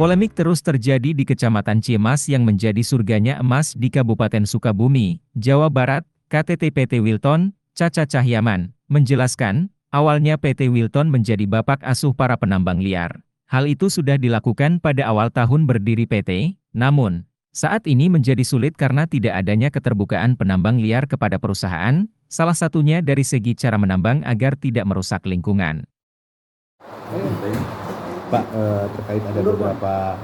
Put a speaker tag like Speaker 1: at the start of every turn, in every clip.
Speaker 1: Polemik terus terjadi di Kecamatan Cimas yang menjadi surganya emas di Kabupaten Sukabumi, Jawa Barat. KTT PT Wilton, Caca Cahyaman, menjelaskan, awalnya PT Wilton menjadi bapak asuh para penambang liar. Hal itu sudah dilakukan pada awal tahun berdiri PT, namun, saat ini menjadi sulit karena tidak adanya keterbukaan penambang liar kepada perusahaan, salah satunya dari segi cara menambang agar tidak merusak lingkungan.
Speaker 2: Pak, terkait ada beberapa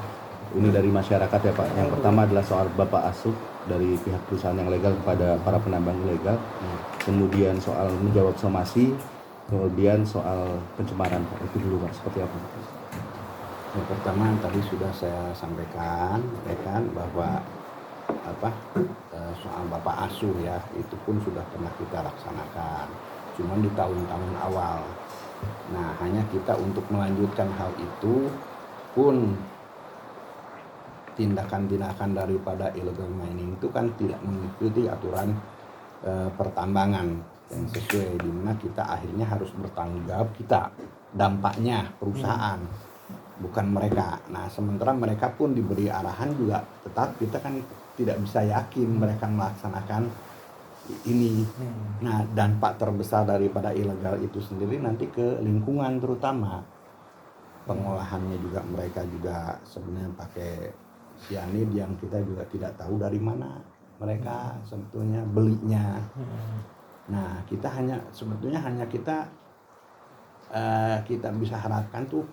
Speaker 2: ini dari masyarakat ya Pak. Yang pertama adalah soal bapak asuh dari pihak perusahaan yang legal kepada para penambang ilegal. Kemudian soal menjawab somasi, kemudian soal pencemaran Pak. Itu dulu Pak, seperti apa?
Speaker 3: Yang pertama tadi sudah saya sampaikan bahwa soal bapak asuh ya, itu pun sudah pernah kita laksanakan. Cuman di tahun-tahun awal. Nah, hanya kita untuk melanjutkan hal itu pun tindakan-tindakan daripada illegal mining itu kan tidak mengikuti aturan pertambangan yang sesuai, di mana kita akhirnya harus bertanggung jawab kita, dampaknya perusahaan, bukan mereka. Nah, sementara mereka pun diberi arahan juga, tetap kita kan tidak bisa yakin mereka melaksanakan ini. Nah, dampak terbesar daripada ilegal itu sendiri nanti ke lingkungan, terutama pengolahannya juga mereka juga sebenarnya pakai cyanida yang kita juga tidak tahu dari mana mereka sebetulnya belinya. Nah, kita sebetulnya hanya kita bisa harapkan tuh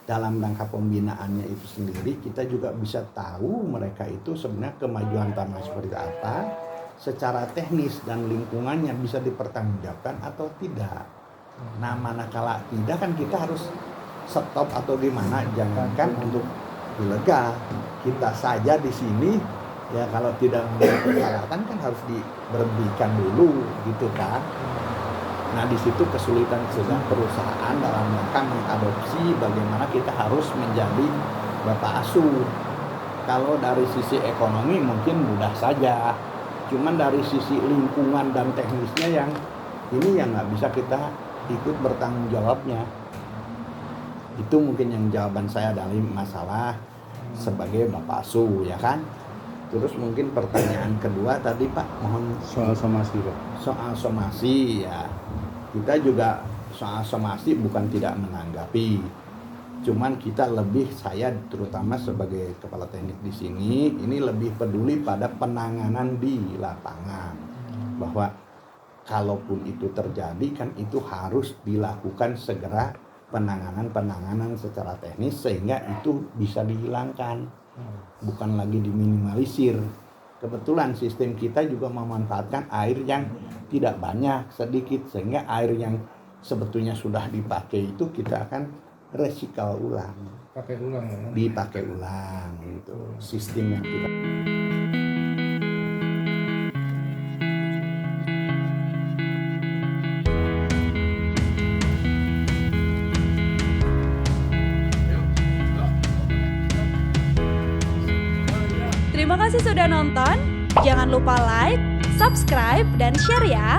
Speaker 3: dalam rangka pembinaannya itu sendiri, kita juga bisa tahu mereka itu sebenarnya kemajuan tanah seperti apa, secara teknis dan lingkungannya bisa dipertanggungjawabkan atau tidak. Nah, manakala tidak kan kita harus stop atau gimana, jangankan untuk ilegal, kita saja di sini ya kalau tidak memenuhi persyaratan kan harus diberhentikan dulu gitu kan. Nah, di situ kesulitan perusahaan dalam rangka mengadopsi bagaimana kita harus menjadi bapak asuh. Kalau dari sisi ekonomi mungkin mudah saja, cuman dari sisi lingkungan dan teknisnya yang ini yang nggak bisa kita ikut bertanggung jawabnya. Itu mungkin yang jawaban saya dari masalah sebagai bapak asuh ya kan. Terus mungkin pertanyaan kedua tadi Pak, mohon
Speaker 2: Soal somasi Pak.
Speaker 3: soal somasi ya, kita juga soal somasi bukan tidak menanggapi, cuman kita lebih, saya terutama sebagai kepala teknik di sini ini lebih peduli pada penanganan di lapangan, bahwa kalaupun itu terjadi kan itu harus dilakukan segera penanganan secara teknis sehingga itu bisa dihilangkan, bukan lagi diminimalisir. Kebetulan sistem kita juga memanfaatkan air yang tidak banyak, sedikit, sehingga air yang sebetulnya sudah dipakai itu kita akan recycle ulang, dipakai ulang gitu sistem yang kita.
Speaker 4: Terima kasih sudah nonton. Jangan lupa like, subscribe, dan share ya.